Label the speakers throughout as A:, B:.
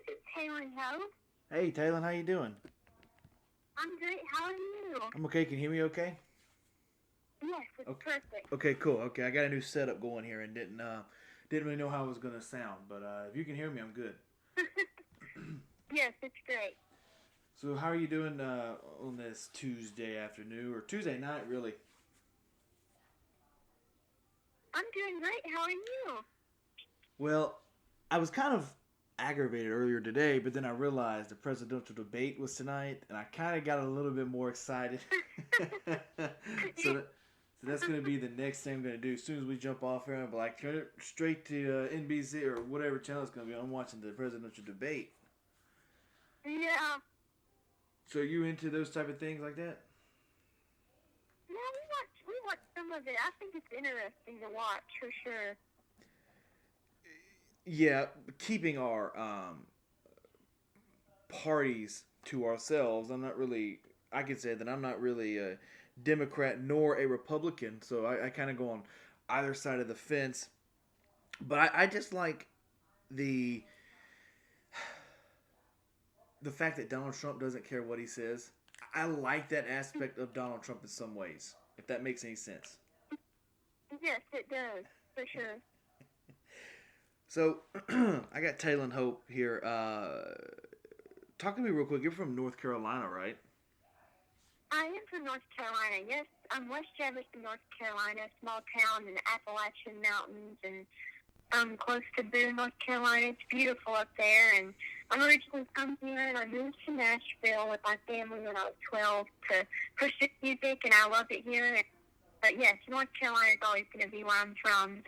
A: this is Taylon Hope.
B: Hey, Taylon, how you doing?
A: I'm great. How are you?
B: I'm okay. Can you hear me okay?
A: Yes, it's
B: Okay.
A: perfect.
B: Okay, cool. Okay, I got a new setup going here and didn't really know how it was gonna sound, but if you can hear me, I'm good.
A: Yes, it's great.
B: So, how are you doing on this Tuesday afternoon or Tuesday night, really?
A: I'm doing great. How are you?
B: Well, I was kind of aggravated earlier today, but then I realized the presidential debate was tonight, and I kind of got a little bit more excited. so, that, so that's going to be the next thing I'm going to do. As soon as we jump off here, I'll be like, turn it straight to NBC or whatever channel it's going to be. I'm watching the presidential debate.
A: Yeah.
B: So, you into those type of things like that?
A: No, we watch some of it. I think it's interesting to watch for sure.
B: Yeah, keeping our parties to ourselves. I could say that I'm not really a Democrat nor a Republican, so I kind of go on either side of the fence. But I just like the the fact that Donald Trump doesn't care what he says. I like that aspect of Donald Trump in some ways, if that makes any sense.
A: Yes, it does for sure.
B: So I got Taylon Hope here. Talk to me real quick. You're from North Carolina, right?
A: I am from North Carolina. Yes, I'm West Jefferson, North Carolina, a small town in the Appalachian Mountains, and close to Boone, North Carolina. It's beautiful up there, and I'm originally from here, and I moved to Nashville with my family when I was 12 to pursue music, and I love it here. But yes, North Carolina is always going to be where I'm from.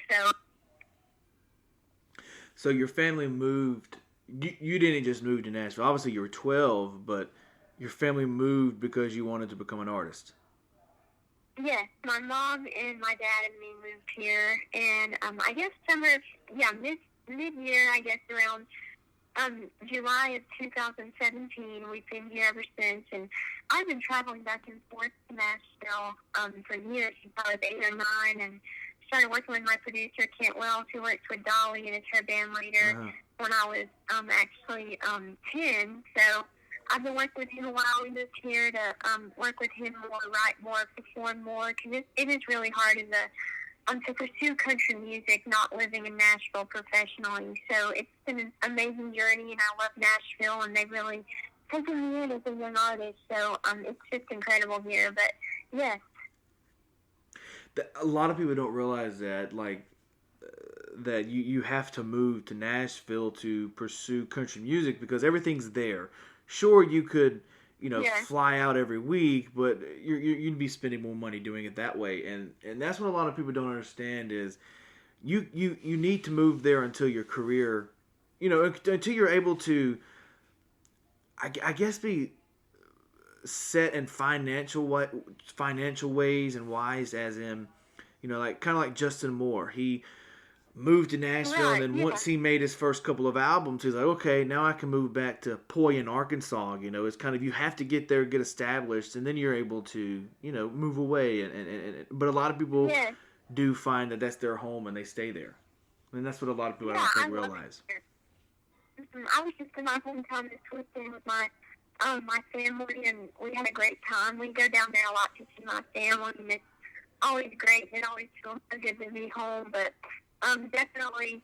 B: So your family moved. You didn't just move to Nashville. Obviously, you were 12, but your family moved because you wanted to become an artist.
A: Yes, my mom and my dad and me moved here, and I guess mid-year, I guess around July of 2017. We've been here ever since, and I've been traveling back and forth to Nashville for years since I was 8 or 9, and started working with my producer, Kent Wells, who works with Dolly and is her band leader, when I was actually 10. So I've been working with him a while. We moved here to work with him more, write more, perform more, because it is really hard as to pursue country music, not living in Nashville professionally. So it's been an amazing journey, and I love Nashville, and they really taken me in as a young artist. So it's just incredible here. But yes.
B: A lot of people don't realize that, that you have to move to Nashville to pursue country music because everything's there. Sure, you could, fly out every week, but you'd be spending more money doing it that way. And that's what a lot of people don't understand is you need to move there until your career, until you're able to, I guess, be set in financial ways and wise, as in, kind of like Justin Moore. He moved to Nashville, and then once he made his first couple of albums, he's like, okay, now I can move back to Poyen, Arkansas. It's kind of, you have to get there, get established, and then you're able to, move away. But a lot of people do find that that's their home and they stay there. And that's what a lot of people I don't think realize.
A: I was just in my hometown this weekend with my family, and we had a great time. We go down there a lot to see my family, and it's always great. It always feels so good to be home, but definitely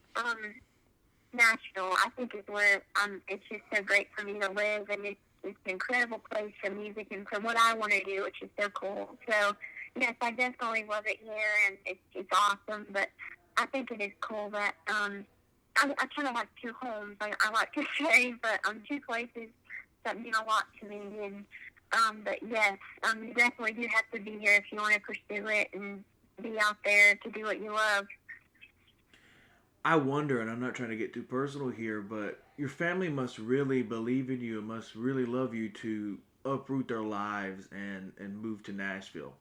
A: Nashville, I think, is where it's just so great for me to live, and it's an incredible place for music and for what I want to do, which is so cool. So, yes, I definitely love it here, and it's awesome, but I think it is cool that I kind of like two homes, I like to say, but two places that mean a lot to me, and but yes, you definitely do have to be here if you want to pursue it and be out there to do what you love.
B: I wonder, and I'm not trying to get too personal here, but your family must really believe in you and must really love you to uproot their lives and move to Nashville.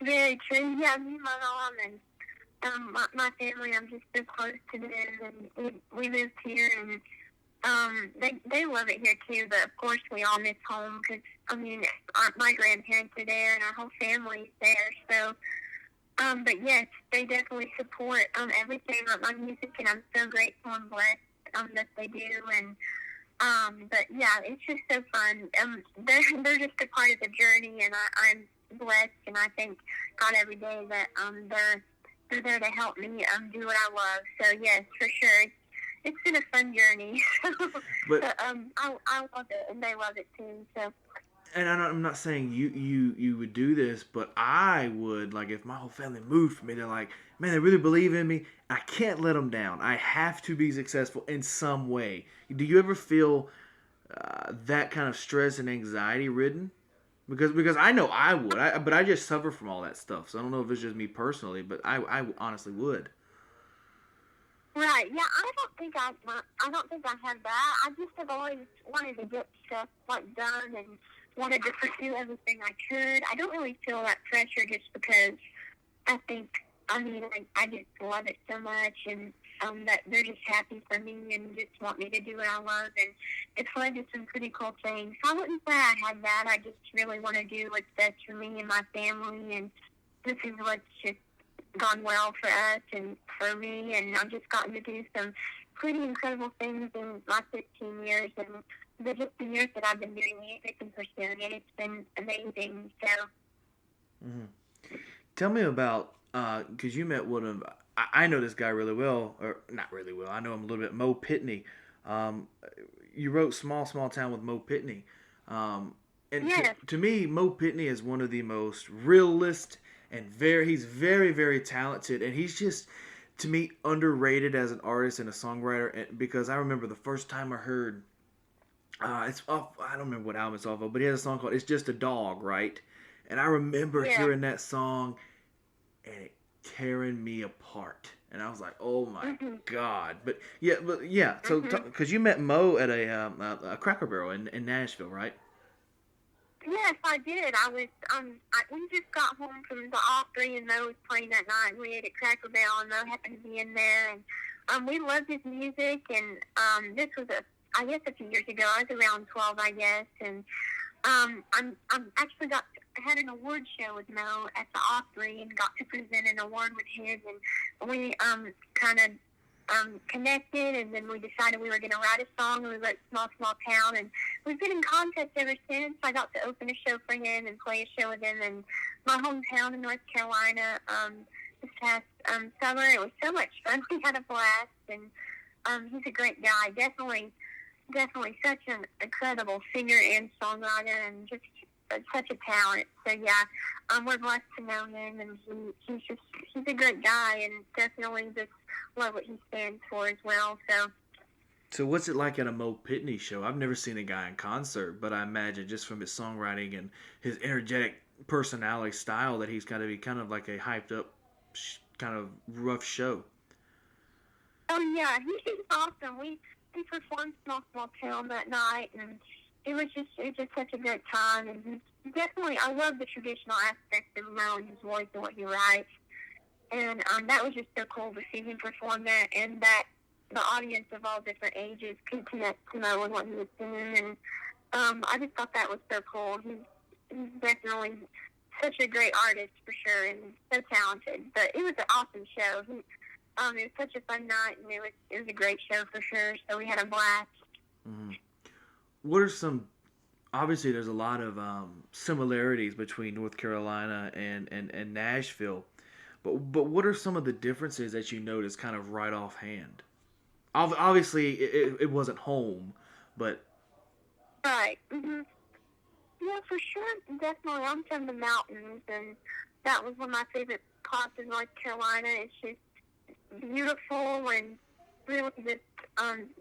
A: Very true. Yeah, me and my mom and my family, I'm just so close to them, and we moved here, and they love it here too, but of course we all miss home because, my grandparents are there and our whole family's there, so, but yes, they definitely support everything about my music, and I'm so grateful and blessed that they do, and but yeah, it's just so fun. They're just a part of the journey, and I'm blessed, and I thank God every day that they're there to help me do what I love. So yes, for sure, it's been a fun journey.
B: But
A: I love it, and they love it too. So.
B: And I'm not saying you would do this, but I would, like, if my whole family moved for me, they're like, man, they really believe in me. I can't let them down. I have to be successful in some way. Do you ever feel that kind of stress and anxiety ridden? Because I know I would, but I just suffer from all that stuff. So I don't know if it's just me personally, but I honestly would.
A: Right. Yeah. I don't think I have that. I just have always wanted to get stuff done and wanted to pursue everything I could. I don't really feel that pressure just because I just love it so much, and that they're just happy for me and just want me to do what I love, and it's led to some pretty cool things. So I wouldn't say I have that. I just really want to do what's best for me and my family, and this is what's just gone well for us and for me, and I've just gotten to do some pretty incredible things in my 15 years, and the years that I've been doing music and pursuing it, it's been amazing. So,
B: Tell me about, because you met one of, I know this guy really well, or not really well, I know him a little bit, Mo Pitney. You wrote Small Town with Mo Pitney. And
A: yes.
B: to me, Mo Pitney is one of the most realist, and he's very, very talented, and he's just, to me, underrated as an artist and a songwriter, because I remember the first time I heard, it's off, I don't remember what album it's off of, but he has a song called It's Just a Dog, right? And I remember hearing that song, and it tearing me apart. And I was like, oh my God. But yeah, so, because you met Mo at a Cracker Barrel in Nashville, right?
A: Yes, I did. I was, we just got home from the Opry, and Mo was playing that night. We ate at Cracker Barrel, and Mo happened to be in there, and we loved his music, and this was I guess a few years ago. I was around 12, I guess, and I'm actually had an award show with Mo at the Opry and got to present an award with him, and we kind of connected, and then we decided we were going to write a song, and we wrote Small Town, and we've been in contact ever since. I got to open a show for him and play a show with him in my hometown in North Carolina this past summer. It was so much fun. We had a blast, and he's a great guy. Definitely such an incredible singer and songwriter, and just such a talent. So yeah, we're blessed to know him, and he's a great guy, and definitely just love what he stands for as well.
B: So what's it like at a Mo Pitney show? I've never seen a guy in concert, but I imagine just from his songwriting and his energetic personality style that he's got to be kind of like a hyped up, kind of rough show.
A: Oh yeah, he's awesome. We performed Small Town that night, and it was just such a great time. And definitely, I love the traditional aspect of Mo and his voice and what he writes. And that was just so cool to see him perform that, and that the audience of all different ages could connect to Mo and what he was singing. And I just thought that was so cool. He's definitely such a great artist for sure, and so talented. But it was an awesome show. It was such a fun night, and it was a great show for sure. So we had a blast.
B: Mm-hmm. What are some? Obviously, there's a lot of similarities between North Carolina and Nashville, but what are some of the differences that you notice kind of right offhand? Obviously, it wasn't home, but
A: right. Mm-hmm. Yeah, for sure. Definitely, I'm from the mountains, and that was one of my favorite parts of North Carolina. It's just beautiful and really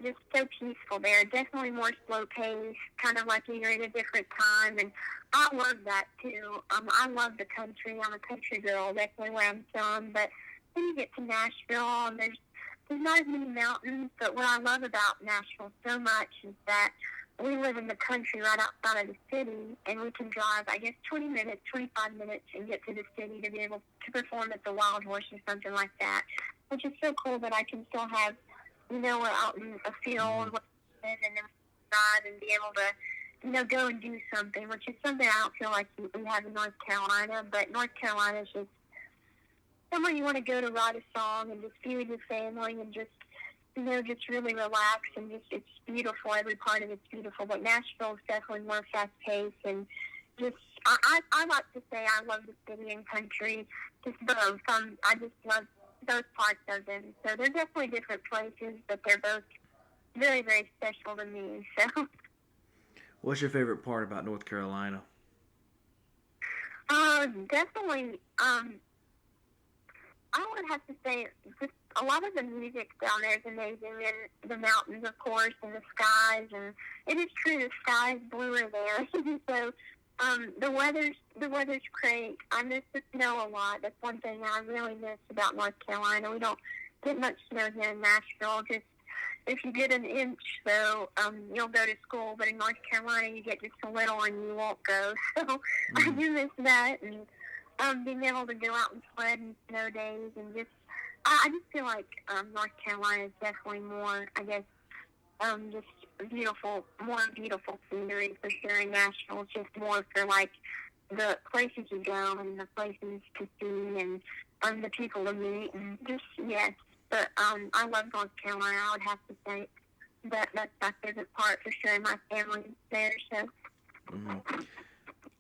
A: just so peaceful there. Definitely more slow pace, kind of like you're in a different time, and I love that too. I love the country. I'm a country girl, definitely where I'm from. But then you get to Nashville, and there's not as many mountains. But what I love about Nashville so much is that we live in the country right outside of the city, and we can drive, I guess, 20 minutes, 25 minutes, and get to the city to be able to perform at the Wild Horse or something like that, which is so cool that I can still have, we're out in a field and then ride and be able to, go and do something, which is something I don't feel like we have in North Carolina. But North Carolina is just somewhere you want to go to write a song and just be with your family and just just really relaxed and just it's beautiful. Every part of it's beautiful. But Nashville is definitely more fast-paced and just, I like to say I love the city and country, just both. I just love those parts of them. So they're definitely different places, but they're both very, very special to me. So.
B: What's your favorite part about North Carolina?
A: Definitely, I would have to say just a lot of the music down there is amazing, and the mountains, of course, and the skies, and it is true the sky is bluer there. So, the weather's great. I miss the snow a lot. That's one thing I really miss about North Carolina. We don't get much snow here in Nashville. Just if you get an inch, though, you'll go to school. But in North Carolina, you get just a little and you won't go. So I do miss that, and being able to go out and sled in snow days, and just I just feel like North Carolina is definitely more, I guess, just more beautiful scenery for sure. In Nashville, it's just more for like the places you go and the places to see and the people to meet and just yes. But I love North Carolina. I would have to say that's my favorite part for sure. My family's there, so.
B: Mm-hmm.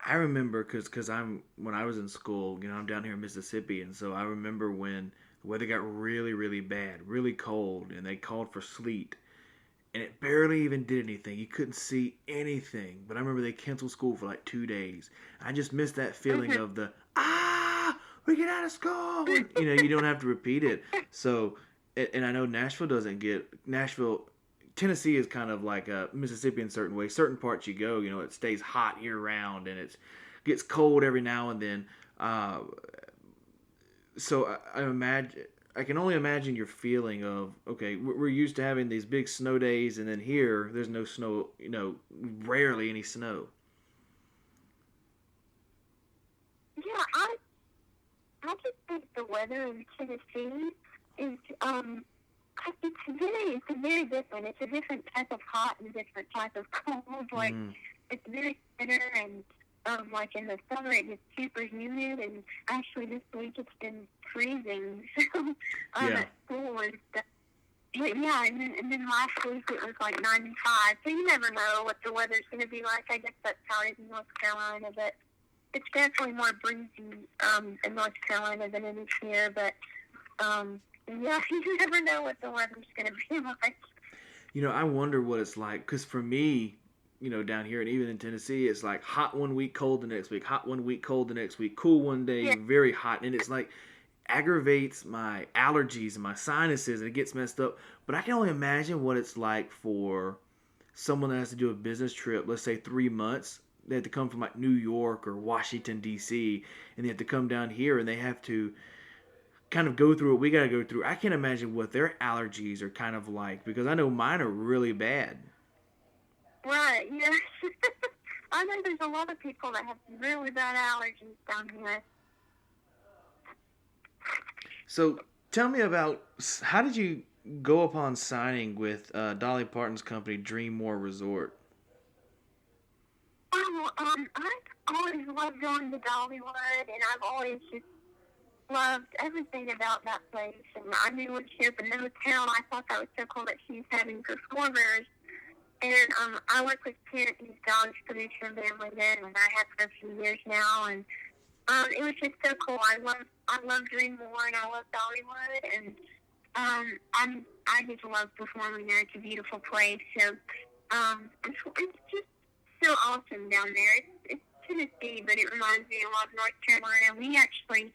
B: I remember because when I was in school, I'm down here in Mississippi, and so I remember when the weather got really, really bad, really cold, and they called for sleet, and it barely even did anything. You couldn't see anything. But I remember they canceled school for like 2 days. I just missed that feeling of the we get out of school. You don't have to repeat it. So, and I know Nashville. Tennessee is kind of like Mississippi in certain ways. Certain parts you go, it stays hot year round, and it gets cold every now and then. So I can only imagine your feeling of, okay, we're used to having these big snow days, and then here there's no snow, rarely any snow.
A: Yeah, I just think the weather in Tennessee is it's very different. It's a different type of hot and a different type of cold. Like it's very bitter, and like in the summer it gets super humid, and actually this week it's been freezing. So at school and stuff. But yeah, and then last week it was like 95. So you never know what the weather's going to be like. I guess that's how it is in North Carolina, but it's definitely more breezy in North Carolina than it is here. But yeah, you never know what the weather's going to be like.
B: I wonder what it's like, because for me, down here and even in Tennessee, it's like hot one week, cold the next week, hot one week, cold the next week, cool one day, very hot. And it's like aggravates my allergies and my sinuses, and it gets messed up. But I can only imagine what it's like for someone that has to do a business trip, let's say 3 months. They have to come from like New York or Washington, D.C., and they have to come down here, and they have to kind of go through what we got to go through. I can't imagine what their allergies are kind of like, because I know mine are really bad.
A: Right, yeah. I know there's a lot of people that have really bad allergies down here.
B: So tell me about, how did you go upon signing with Dolly Parton's company, DreamMore Resort?
A: Well, I've always loved going to Dollywood, and I've always just loved everything about that place. And I knew when she opened the hotel, I thought that was so cool that she's having performers. And I work with Kent, who's Dolly's producer and family then, and I have for a few years now. And it was just so cool. I love DreamMore, and I love Dollywood, and I just love performing there. It's a beautiful place. So it's just so awesome down there. It's Tennessee, but it reminds me a lot of North Carolina. We actually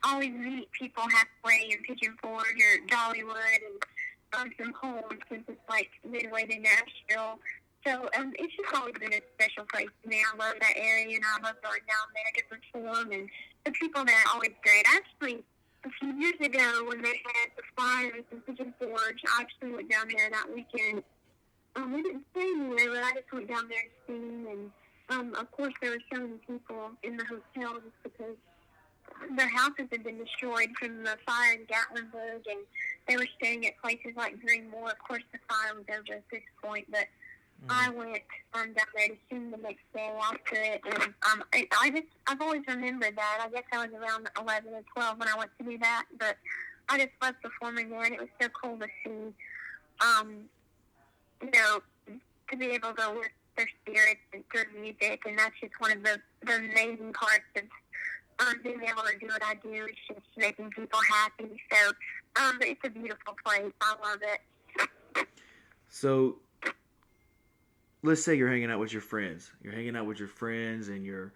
A: always meet people halfway in Pigeon Forge or Dollywood and some homes, since it's like midway to Nashville. So it's just always been a special place to me. I love that area, and I love going down there to perform, and the people there are always great. Actually, a few years ago when they had the fires in Pigeon Forge, I actually went down there that weekend. We didn't stay anywhere, but I just went down there to see, and of course there were so many people in the hotel just because their houses had been destroyed from the fire in Gatlinburg, and they were staying at places like DreamMore. Of course, the fire was over at this point, but I went down there to see them the next day after it, and I've always remembered that. I guess I was around 11 or 12 when I went to do that, but I just loved performing there, and it was so cool to see you know, to be able to lift their spirits through music, and that's just one of the amazing parts of being able to do what I do. It's just making people happy. So it's a beautiful place. I love it.
B: So let's say you're hanging out with your friends. You're hanging out with your friends, and you're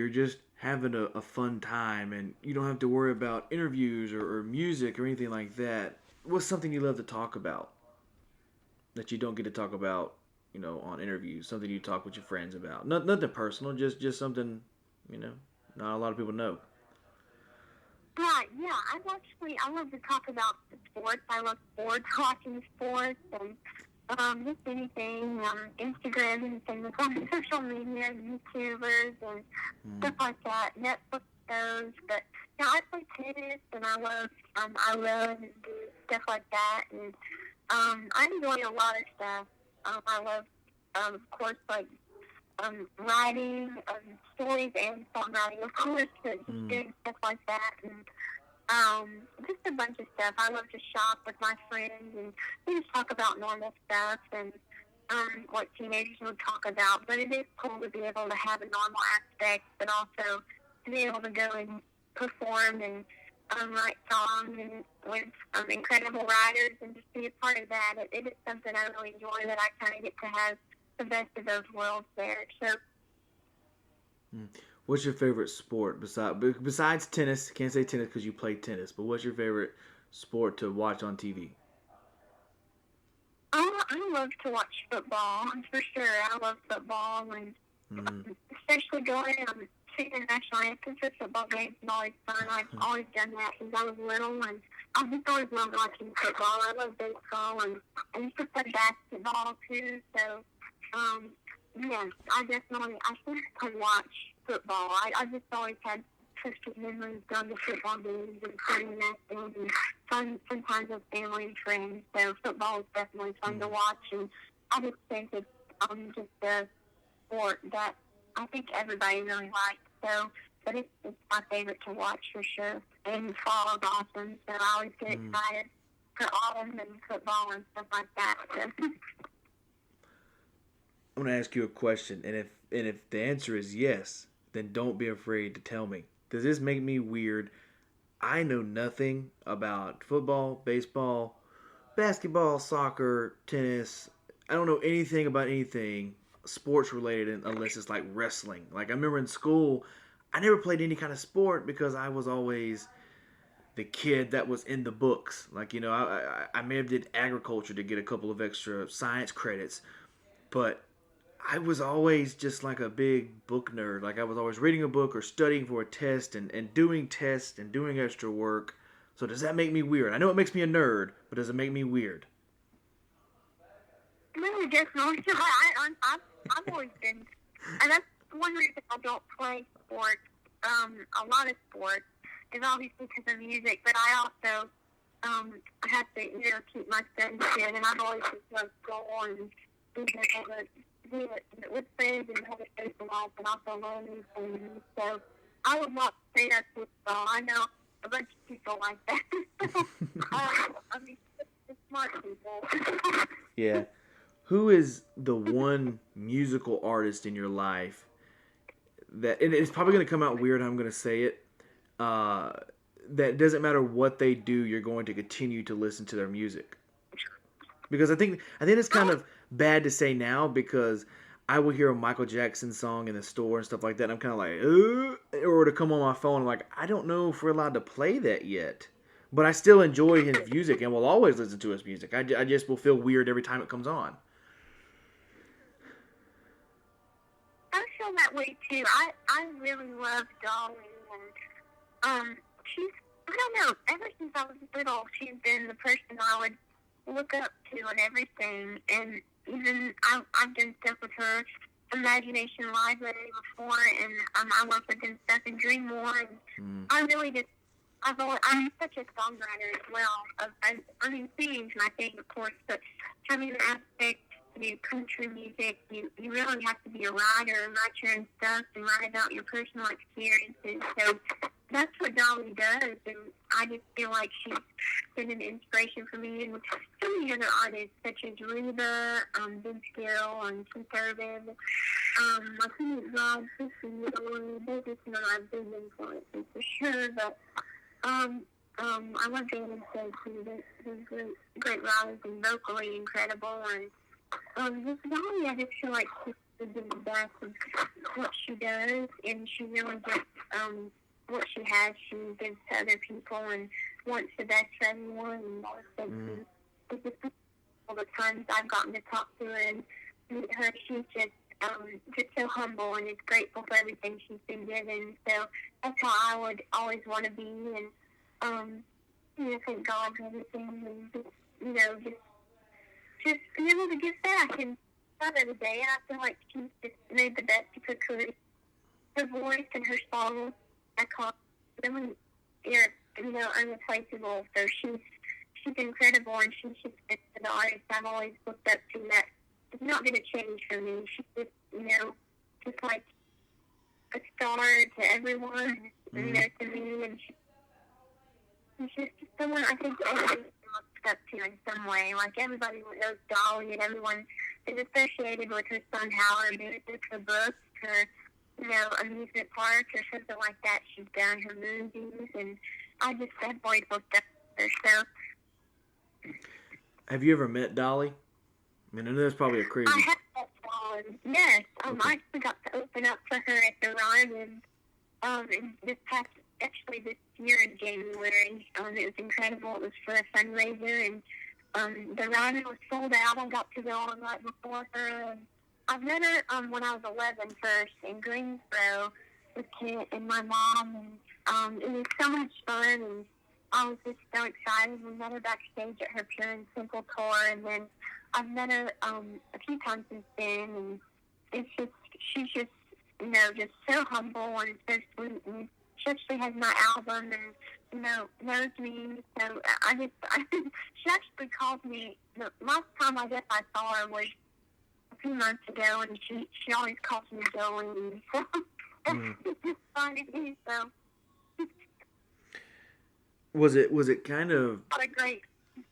B: just having a fun time, and you don't have to worry about interviews or music or anything like that. What's something you love to talk about that you don't get to talk about, on interviews? Something you talk with your friends about. Nothing personal, just something, not a lot of people know.
A: Right, yeah. I love to talk about sports. I love sports, watching sports, and just anything, Instagram and things on social media, YouTubers and stuff like that, Netflix shows. But yeah, I play tennis, and I run and do stuff like that, and I enjoy a lot of stuff. I love, of course, like writing stories and songwriting, of course, but just doing stuff like that, and just a bunch of stuff. I love to shop with my friends, and we just talk about normal stuff and what teenagers would talk about. But it is cool to be able to have a normal aspect, but also to be able to go and perform and write songs and with incredible writers and just be a part of that. It is something I really enjoy, that I kind of get to have the best of those worlds there. So.
B: What's your favorite sport besides tennis? Can't say tennis because you play tennis, but what's your favorite sport to watch on TV?
A: I love to watch football, for sure. I love football, and especially going to the national anthem for football games is always fun. I've always done that since I was little, and I've just always loved watching football. I love baseball, and I used to play basketball too, so yes, I think I can watch football. I just always had Christmas memories going to football games and playing that thing and fun times with family and friends. So football is definitely fun to watch, and I just think it's just a sport that I think everybody really likes. So, but it's my favorite to watch for sure. And fall is awesome, so I always get excited for autumn and football and stuff like that. So.
B: I'm gonna ask you a question, and if the answer is yes, then don't be afraid to tell me. Does this make me weird? I know nothing about football, baseball, basketball, soccer, tennis. I don't know anything about anything sports related unless it's like wrestling. Like, I remember in school, I never played any kind of sport because I was always the kid that was in the books. Like, I may have did agriculture to get a couple of extra science credits, but I was always just like a big book nerd. Like, I was always reading a book or studying for a test and doing tests and doing extra work. So does that make me weird? I know it makes me a nerd, but does it make me weird?
A: No, definitely. I've always been, and that's one reason I don't play sports, a lot of sports, is obviously because of music, but I also have to, keep my studies good, and I've always just loved school and being able to do it with friends and have a social life and also learning things. So I would not say that's football. I know a bunch of people like that. I mean, it's smart people.
B: Yeah. Who is the one musical artist in your life that, and it's probably going to come out weird, I'm going to say it, that doesn't matter what they do, you're going to continue to listen to their music? Because I think it's kind of bad to say now, because I will hear a Michael Jackson song in the store and stuff like that, and I'm kind of like, or to come on my phone, I'm like, I don't know if we're allowed to play that yet. But I still enjoy his music and will always listen to his music. I just will feel weird every time it comes on.
A: I feel that way too. I really love Dolly, and she's, I don't know, ever since I was little, she's been the person I would look up to and everything. And even I've done stuff with her Imagination Library before, and I work with them stuff in DreamMore, and I really just, I'm such a songwriter as well. I mean, singing's my thing, of course, but having an aspect to do country music, you really have to be a writer and write your own stuff and write about your personal experiences. So that's what Dolly does, and I just feel like she's been an inspiration for me, and so many other artists, such as Reba, Vince Gill, and Keith Urban, my favorite Rob, they're just my big influences for sure, but, I love David Sage too. They're great writers and vocally incredible, and, this Dolly, I just feel like she's the best of what she does, and she really gets, what she has, she gives to other people and wants the best for everyone. And also, just all the times I've gotten to talk to her and meet her, she's just so humble and is grateful for everything she's been given. So that's how I would always want to be. And thank God for everything, and just be able to give back and not every day. And I feel like she's just made the best of her career. Her voice and her songs, I call them, unreplaceable. So she's incredible, and she's just the artist I've always looked up to. That it's not going to change for me. She's just, just like a star to everyone, to me, and she's just someone I think everybody looks up to in some way. Like everybody knows Dolly, and everyone is associated with her son Howard, her books, her amusement park or something like that she's done, her movies, and I've always looked up to her, so.
B: Have you ever met Dolly? I mean, I know that's probably a crazy...
A: I have met Dolly, yes.
B: Okay.
A: I actually got to open up for her at the Run, and this year in January, it was incredible. It was for a fundraiser, and the Run was sold out. I got to go on right before her, and I've met her when I was 11 first in Greensboro with Kent and my mom, and it was so much fun, and I was just so excited. We met her backstage at her Pure and Simple tour, and then I've met her a few times since then, and she's just just so humble and so sweet, and she actually has my album and knows me. So she actually called me. The last time I guess I saw her was a few months ago, and she always calls me Jolene. So it's just funny. So
B: was it kind of
A: great?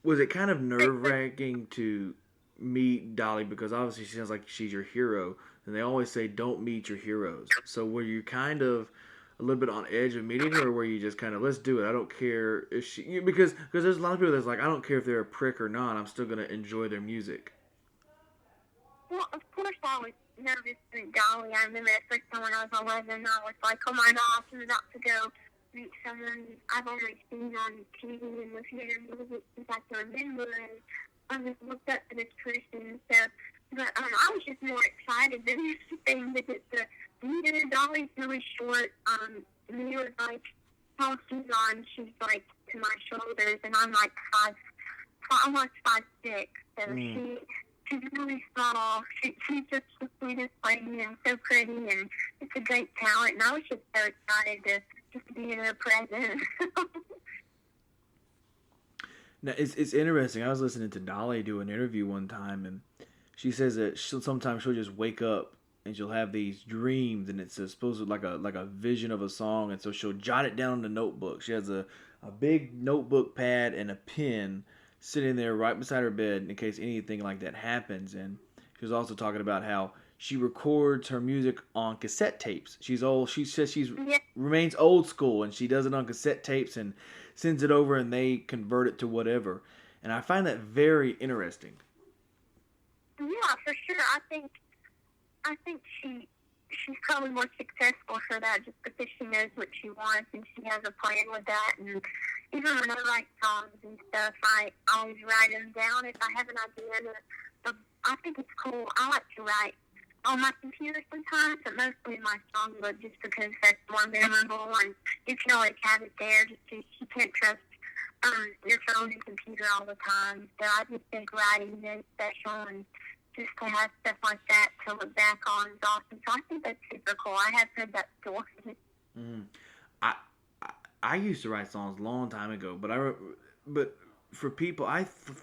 B: Was it kind of nerve-wracking to meet Dolly, because obviously she sounds like she's your hero, and they always say don't meet your heroes. So were you kind of a little bit on edge of meeting her, or were you just kind of, let's do it, I don't care if she, because there's a lot of people that's like, I don't care if they're a prick or not, I'm still gonna enjoy their music.
A: Well, of course I was nervous to meet Dolly. I remember the first time when I was 11, I was like, oh my gosh, I'm about to go meet someone I've only seen on TV and listened to their music since I can remember, and I just looked up to this person. So, but I was just more excited than anything, because the meter Dolly's really short. Me was like, how she's on, she's like to my shoulders, and I'm like almost 5'6", so she's really small. She's just the sweetest lady and so pretty, and it's a great talent, and I was just so excited to just be in her presence.
B: Now, it's interesting. I was listening to Dolly do an interview one time, and she says that sometimes she'll just wake up and she'll have these dreams, and it's supposed to like a vision of a song, and so she'll jot it down in a notebook. She has a big notebook pad and a pen sitting there right beside her bed in case anything like that happens. And she was also talking about how she records her music on cassette tapes. She's old. She says remains old school, and she does it on cassette tapes and sends it over, and they convert it to whatever. And I find that very interesting.
A: Yeah, for sure. I think she's probably more successful for that, just because she knows what she wants and she has a plan with that. And even when I write songs and stuff, I always write them down if I have an idea. I think it's cool. I like to write on my computer sometimes, but mostly in my songbook, just because that's more memorable, and you can always have it there. Just you can't trust your phone and computer all the time. So I just think writing is very special, and just to have stuff like that to look back on is awesome. So I think that's super cool. I have heard that story.
B: I used to write songs a long time ago, but for people,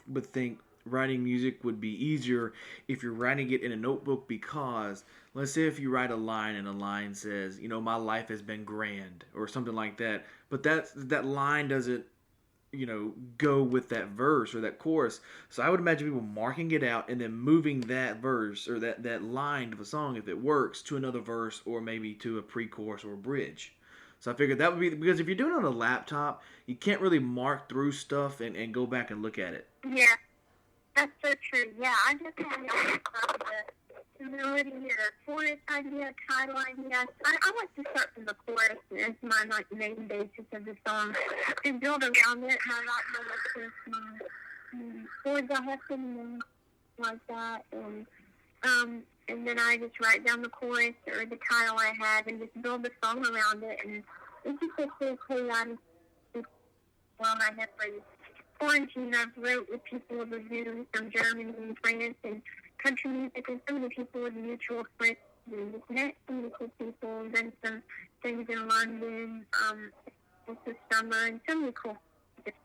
B: would think writing music would be easier if you're writing it in a notebook, because let's say if you write a line and a line says, my life has been grand or something like that, but that line doesn't, go with that verse or that chorus. So I would imagine people marking it out and then moving that verse or that line of a song, if it works, to another verse or maybe to a pre-chorus or a bridge. So I figured that would be, because if you're doing it on a laptop, you can't really mark through stuff and go back and look at it.
A: Yeah, that's so true. Yeah, I definitely love the melody or chorus idea, title idea. I like to start from the chorus as my main basis of the song and build around it. And I like the chords I have to like that, and then I just write down the chorus or the title I have and just build the song around it. And it's just a cool chaotic well, I have for quarantine. I've wrote with people of Zoom from Germany and France and country music, and some of the people with mutual friends, and just met some really cool people, and done some things in London this summer, and so many cool things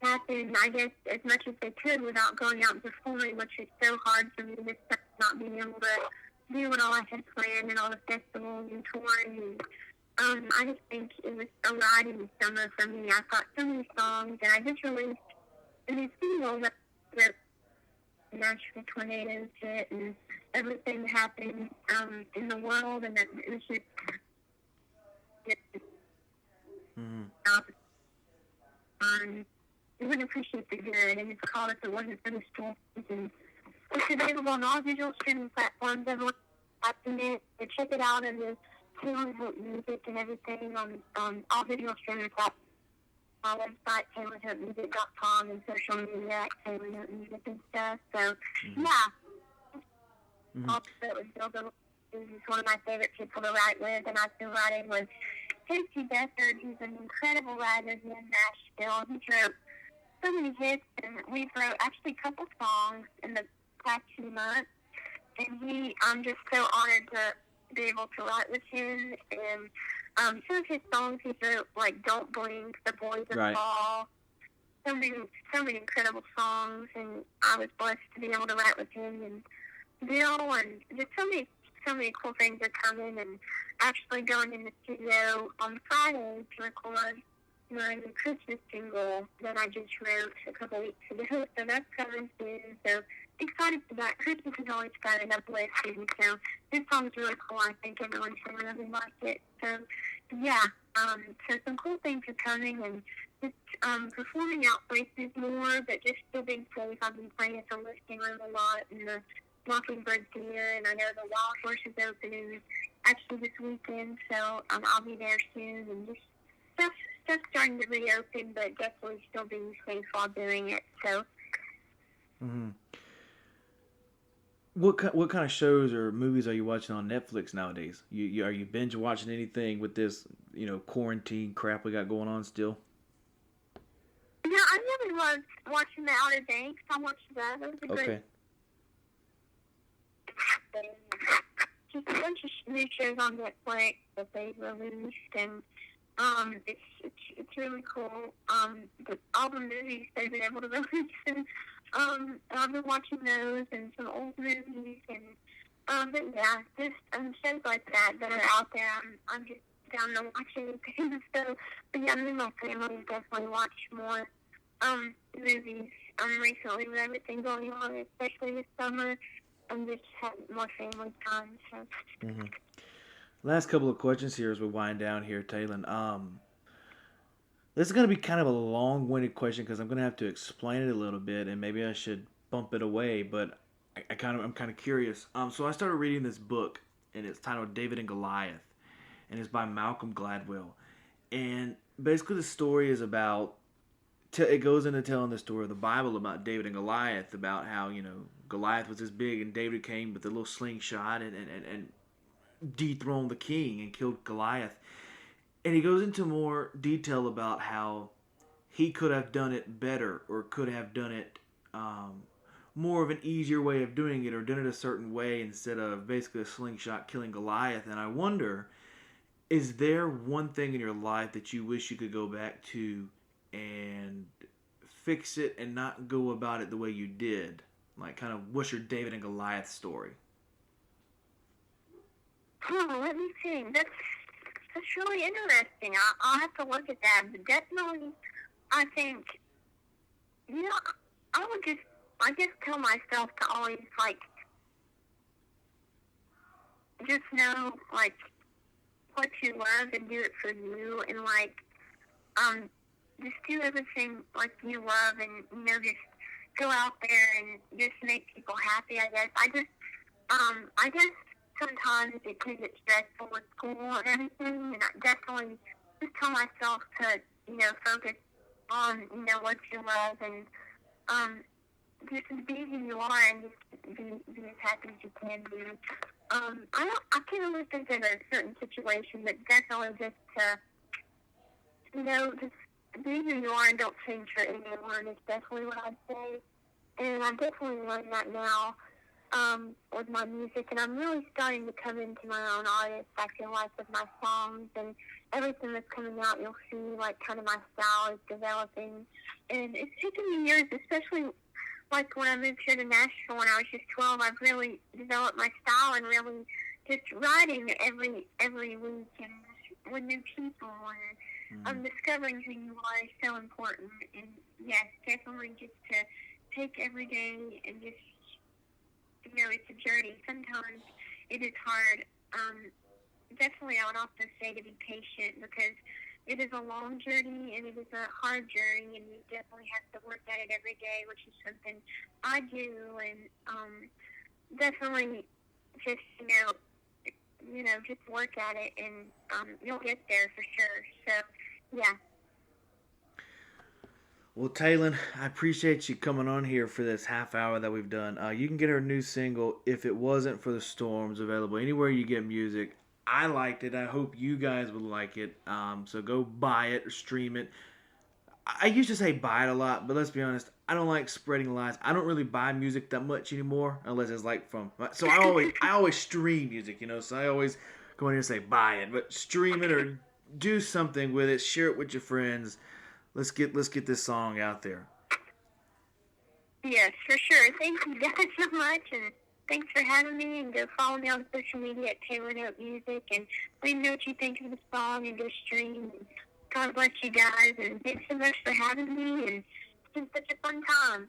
A: happened, I guess, as much as they could without going out and performing, which is so hard for me this time, not being able to do what all I had planned and all the festivals and touring. And I just think it was a ride in the summer for me. I've got so many songs, and I just released a new single that Nashville tornadoes hit and everything happened in the world, and that it was just you wouldn't appreciate the good, and it's called If It Wasn't for the Storms, and it's available on all digital streaming platforms. Everyone's watching it, so check it out, and the Taylon Hope music and everything on all digital streaming platforms. My website, TaylonHopeMusic.com, and social media at Taylon Hope Music and stuff. So, also with Bill who's one of my favorite people to write with, and I've been writing with Casey Beathard, who's an incredible writer here in Nashville. He wrote so many hits, and we've wrote actually a couple songs in the past 2 months, and I'm just so honored to be able to write with him, and some of his songs he wrote, like Don't Blink, The Boys of Fall, so many incredible songs, and I was blessed to be able to write with him and Bill, and just so many cool things are coming, and actually going in the studio on Friday to record my Christmas single that I just wrote a couple weeks ago, so that's coming soon, so excited for that. Christmas is always fun and uplifting, so this song's really cool. I think everyone's going to really like it. So, yeah, so some cool things are coming, and just performing out places more, but just still being safe. I've been playing at the listing room a lot, and the Mockingbird Theater, and I know the Wild Horse is opening actually this weekend, so I'll be there soon, and just stuff starting to reopen, but definitely still being safe while doing it, so.
B: Mm-hmm. What kind of shows or movies are you watching on Netflix nowadays? Are you binge watching anything with this, quarantine crap we got going on still?
A: Yeah, I really loved watching The Outer Banks. I watched that. That was a good. Just a bunch of new shows on Netflix that they've released, and it's really cool. All the movies they've been able to release, and I've been watching those and some old movies, and but yeah, just shows like that are out there. I'm just down to watching things. So, but yeah, me and my family definitely watch more movies recently with everything going on, especially this summer. I'm just having more family time. So.
B: Mm-hmm. Last couple of questions here as we wind down here, Taylon. This is going to be kind of a long-winded question because I'm going to have to explain it a little bit, and maybe I should bump it away. But I'm kind of curious. So I started reading this book, and it's titled David and Goliath, and it's by Malcolm Gladwell. And basically, the story is about. It goes into telling the story of the Bible about David and Goliath, about how Goliath was this big, and David came with a little slingshot and dethroned the king and killed Goliath. And he goes into more detail about how he could have done it better, or could have done it more of an easier way of doing it, or done it a certain way instead of basically a slingshot killing Goliath. And I wonder, is there one thing in your life that you wish you could go back to and fix it and not go about it the way you did? Like, kind of, what's your David and Goliath story?
A: Let me see. That's really interesting. I'll have to look at that. But definitely, I think, I just tell myself to always, like, just know, like, what you love and do it for you. And, like, just do everything, like, you love and, just go out there and just make people happy, I guess. I guess sometimes it can get stressful with school and everything, and I definitely just tell myself to, focus on, what you love and, just be who you are and just be as happy as you can be. I can't really think of a certain situation, but definitely just to, just be who you are and don't change for anyone is definitely what I'd say. And I've definitely learned that now with my music, and I'm really starting to come into my own artist, I feel like, with my songs and everything that's coming out. You'll see, like, kind of my style is developing. And it's taken me years, especially, like, when I moved here to Nashville when I was just 12, I've really developed my style and really just writing every week and with new people and discovering who you are is so important. And, yes, definitely just to take every day and just, it's a journey. Sometimes it is hard. Definitely, I would also say to be patient because it is a long journey and it is a hard journey, and you definitely have to work at it every day, which is something I do. And definitely just, just work at it, and you'll get there for sure. So, yeah.
B: Well, Taylon, I appreciate you coming on here for this half hour that we've done. You can get her new single, If It Wasn't for the Storms, available anywhere you get music. I liked it. I hope you guys would like it. So go buy it or stream it. I used to say buy it a lot, but let's be honest, I don't like spreading lies. I don't really buy music that much anymore, unless it's like from. So I always stream music, So I always go in here and say buy it, but stream it or do something with it. Share it with your friends. Let's get this song out there.
A: Yes, for sure. Thank you guys so much, and thanks for having me. And go follow me on social media at Taylon Hope Music, and let me know what you think of the song, and go stream. And God bless you guys, and thanks so much for having me, and it's been such a fun time.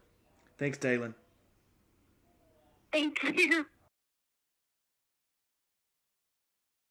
B: Thanks, Taylon.
A: Thank you.